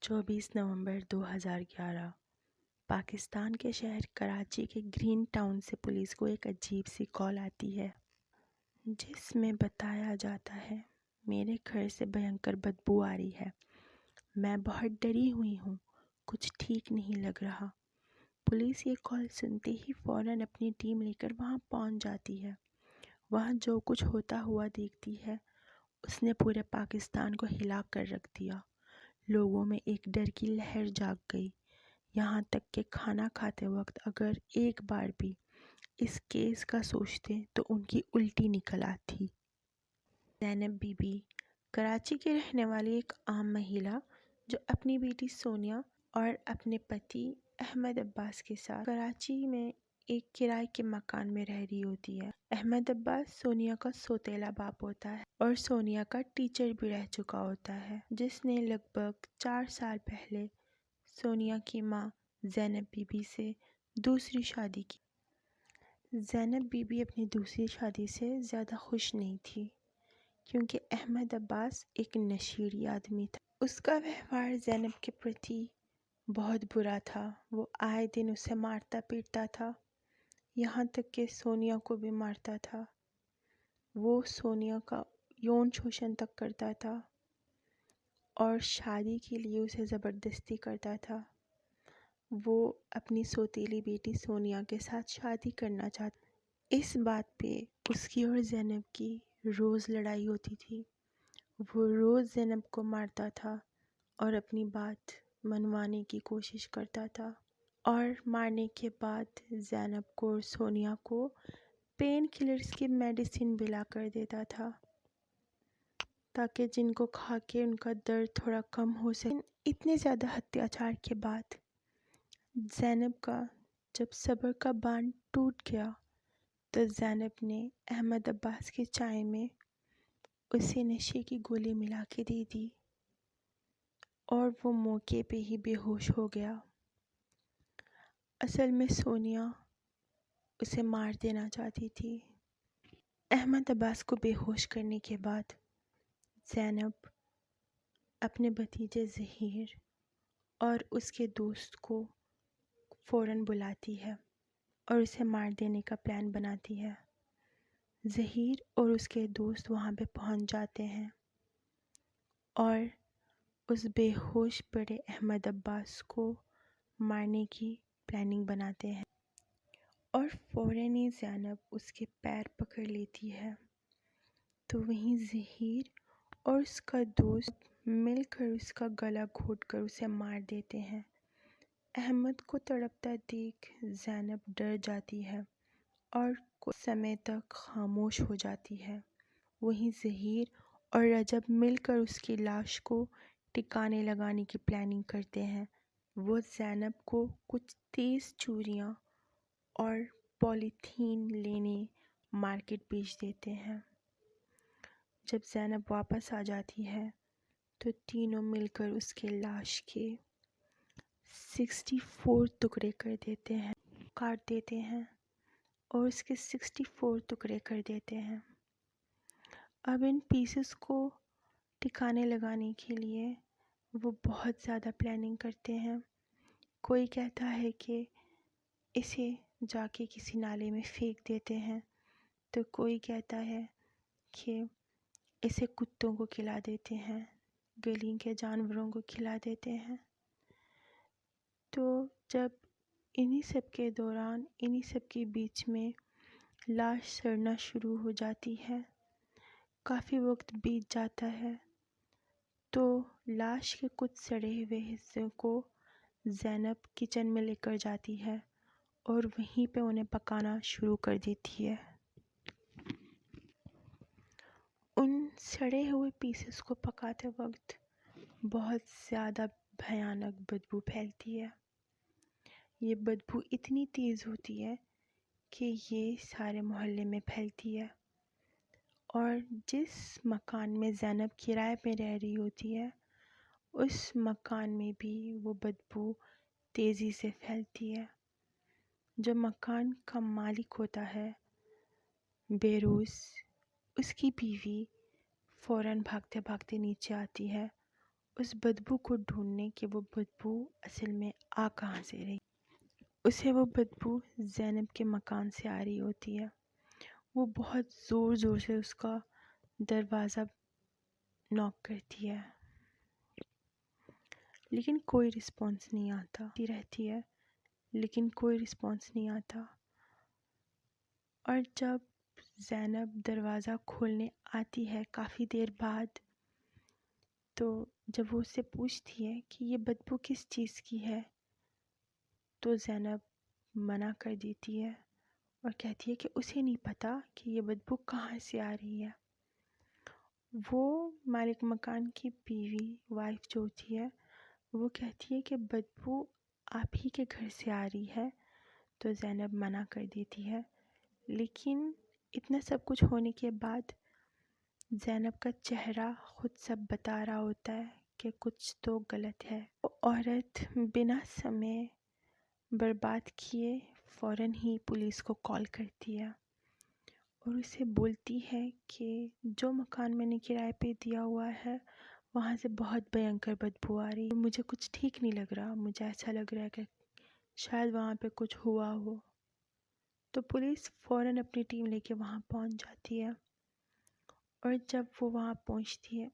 24 نومبر 2011 پاکستان کے شہر کراچی کے گرین ٹاؤن سے پولیس کو ایک عجیب سی کال آتی ہے جس میں بتایا جاتا ہے میرے گھر سے بھینکر بدبو آ رہی ہے، میں بہت ڈری ہوئی ہوں، کچھ ٹھیک نہیں لگ رہا۔ پولیس یہ کال سنتے ہی فوراً اپنی ٹیم لے کر وہاں پہنچ جاتی ہے۔ وہاں جو کچھ ہوتا ہوا دیکھتی ہے اس نے پورے پاکستان کو ہلا کر رکھ دیا۔ لوگوں میں ایک ڈر کی لہر جاگ گئی، یہاں تک کہ کھانا کھاتے وقت اگر ایک بار بھی اس کیس کا سوچتے تو ان کی الٹی نکل آتی۔ زینب بی بی کراچی کی رہنے والی ایک عام مہیلا جو اپنی بیٹی سونیا اور اپنے پتی احمد عباس کے ساتھ کراچی میں ایک کرائے کے مکان میں رہ رہی ہوتی ہے۔ احمد عباس سونیا کا سوتیلا باپ ہوتا ہے اور سونیا کا ٹیچر بھی رہ چکا ہوتا ہے، جس نے لگ بھگ 4 سال پہلے سونیا کی ماں زینب بی بی سے دوسری شادی کی۔ زینب بی بی اپنی دوسری شادی سے زیادہ خوش نہیں تھی کیونکہ احمد عباس ایک نشیڑی آدمی تھا۔ اس کا ویوہار زینب کے پرتی بہت برا تھا، وہ آئے دن اسے مارتا پیٹتا تھا، یہاں تک کہ سونیا کو بھی مارتا تھا۔ وہ سونیا کا یون شوشن تک کرتا تھا اور شادی کے لیے اسے زبردستی کرتا تھا۔ وہ اپنی سوتیلی بیٹی سونیا کے ساتھ شادی کرنا چاہتا۔ اس بات پہ اس کی اور زینب کی روز لڑائی ہوتی تھی۔ وہ روز زینب کو مارتا تھا اور اپنی بات منوانے کی کوشش کرتا تھا، اور مارنے کے بعد زینب کو اور سونیا کو پین کلرز کی میڈیسن بھی لا کر دیتا تھا تاکہ جن کو کھا کے ان کا درد تھوڑا کم ہو سکے۔ اتنے زیادہ اتیاچار کے بعد زینب کا جب صبر کا باندھ ٹوٹ گیا تو زینب نے احمد عباس کی چائے میں اسے نشے کی گولی ملا کے دے دی اور وہ موقع پہ ہی بے ہوش ہو گیا۔ اصل میں سونیا اسے مار دینا چاہتی تھی۔ احمد عباس کو بے ہوش کرنے کے بعد زینب اپنے بھتیجے ظہیر اور اس کے دوست کو فوراً بلاتی ہے اور اسے مار دینے کا پلان بناتی ہے۔ ظہیر اور اس کے دوست وہاں پہ پہنچ جاتے ہیں اور اس بے ہوش پڑے احمد عباس کو مارنے کی پلاننگ بناتے ہیں، اور فوراً ہی زینب اس کے پیر پکڑ لیتی ہے تو وہیں ظہیر اور اس کا دوست مل کر اس کا گلا گھونٹ کر اسے مار دیتے ہیں۔ احمد کو تڑپتا دیکھ زینب ڈر جاتی ہے اور کچھ سمے تک خاموش ہو جاتی ہے۔ وہیں ظہیر اور رجب مل کر اس کی لاش کو ٹکانے لگانے کی پلاننگ کرتے ہیں۔ وہ زینب کو کچھ تیز چوریاں اور پولیتھین لینے مارکیٹ بھیج دیتے ہیں۔ جب زینب واپس آ جاتی ہے تو تینوں مل کر اس کے لاش کے 64 ٹکڑے کر دیتے ہیں، کاٹ دیتے ہیں اور اس کے 64 ٹکڑے کر دیتے ہیں۔ اب ان پیسز کو ٹکانے لگانے کے لیے وہ بہت زیادہ پلاننگ کرتے ہیں۔ کوئی کہتا ہے کہ اسے جا کے کسی نالے میں پھینک دیتے ہیں، تو کوئی کہتا ہے کہ اسے کتوں کو کھلا دیتے ہیں، گلی کے جانوروں کو کھلا دیتے ہیں۔ تو جب انہی سب کے دوران انہی سب کے بیچ میں لاش سڑنا شروع ہو جاتی ہے، کافی وقت بیت جاتا ہے، تو لاش کے کچھ سڑے ہوئے حصوں کو زینب کچن میں لے کر جاتی ہے اور وہیں پہ انہیں پکانا شروع کر دیتی ہے۔ ان سڑے ہوئے پیسز کو پکاتے وقت بہت زیادہ بھیانک بدبو پھیلتی ہے۔ یہ بدبو اتنی تیز ہوتی ہے کہ یہ سارے محلے میں پھیلتی ہے، اور جس مکان میں زینب کرائے پہ رہ رہی ہوتی ہے اس مکان میں بھی وہ بدبو تیزی سے پھیلتی ہے۔ جو مکان کا مالک ہوتا ہے بیروز، اس کی بیوی فوراً بھاگتے بھاگتے نیچے آتی ہے اس بدبو کو ڈھونڈنے کہ وہ بدبو اصل میں آ کہاں سے رہی۔ اسے وہ بدبو زینب کے مکان سے آ رہی ہوتی ہے۔ وہ بہت زور زور سے اس کا دروازہ ناک کرتی ہے، لیکن کوئی رسپانس نہیں آتا رہتی ہے، لیکن کوئی رسپانس نہیں آتا۔ اور جب زینب دروازہ کھولنے آتی ہے کافی دیر بعد، تو جب وہ اس سے پوچھتی ہے کہ یہ بدبو کس چیز کی ہے، تو زینب منع کر دیتی ہے اور کہتی ہے کہ اسے نہیں پتا کہ یہ بدبو کہاں سے آ رہی ہے۔ وہ مالک مکان کی بیوی وائف جو ہوتی ہے، وہ کہتی ہے کہ بدبو آپ ہی کے گھر سے آ رہی ہے، تو زینب منع کر دیتی ہے۔ لیکن اتنا سب کچھ ہونے کے بعد زینب کا چہرہ خود سب بتا رہا ہوتا ہے کہ کچھ تو غلط ہے۔ وہ عورت بنا سمے برباد کیے فوراً ہی پولیس کو کال کرتی ہے اور اسے بولتی ہے کہ جو مکان میں نے کرائے پہ دیا ہوا ہے وہاں سے بہت بھینکر بدبو آ رہی ہے، مجھے کچھ ٹھیک نہیں لگ رہا، مجھے ایسا لگ رہا ہے کہ شاید وہاں پہ کچھ ہوا ہو۔ تو پولیس فوراً اپنی ٹیم لے کے وہاں پہنچ جاتی ہے، اور جب وہ وہاں پہنچتی ہے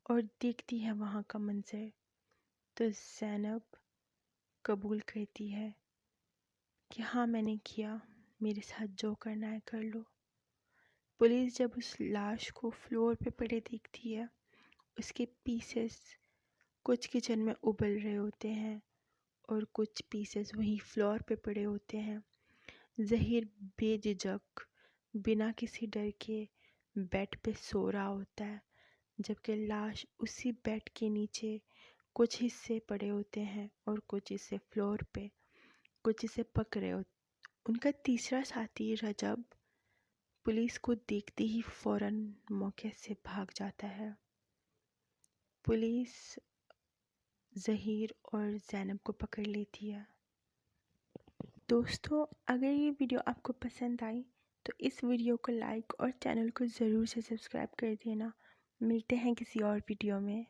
اور دیکھتی ہے وہاں کا منظر، تو زینب قبول کرتی ہے کہ ہاں میں نے کیا، میرے ساتھ جو کرنا ہے کر لو۔ پولیس جب اس لاش کو فلور پہ پڑے دیکھتی ہے، اس کے پیسز کچھ کچن میں ابل رہے ہوتے ہیں اور کچھ پیسز وہیں فلور پہ پڑے ہوتے ہیں، ظہیر بے جھجک بنا کسی ڈر کے بیڈ پہ سو رہا ہوتا ہے، جبکہ لاش اسی بیڈ کے نیچے کچھ حصے پڑے ہوتے ہیں اور کچھ حصے فلور پہ، کچھ حصے پک رہے ہوتے۔ ان کا تیسرا ساتھی رجب پولیس کو دیکھتے ہی فوراً موقع سے بھاگ جاتا ہے۔ پولیس ظہیر اور زینب کو پکڑ لیتی ہے۔ دوستو، اگر یہ ویڈیو آپ کو پسند آئی تو اس ویڈیو کو لائک اور چینل کو ضرور سے سبسکرائب کر دینا۔ ملتے ہیں کسی اور ویڈیو میں۔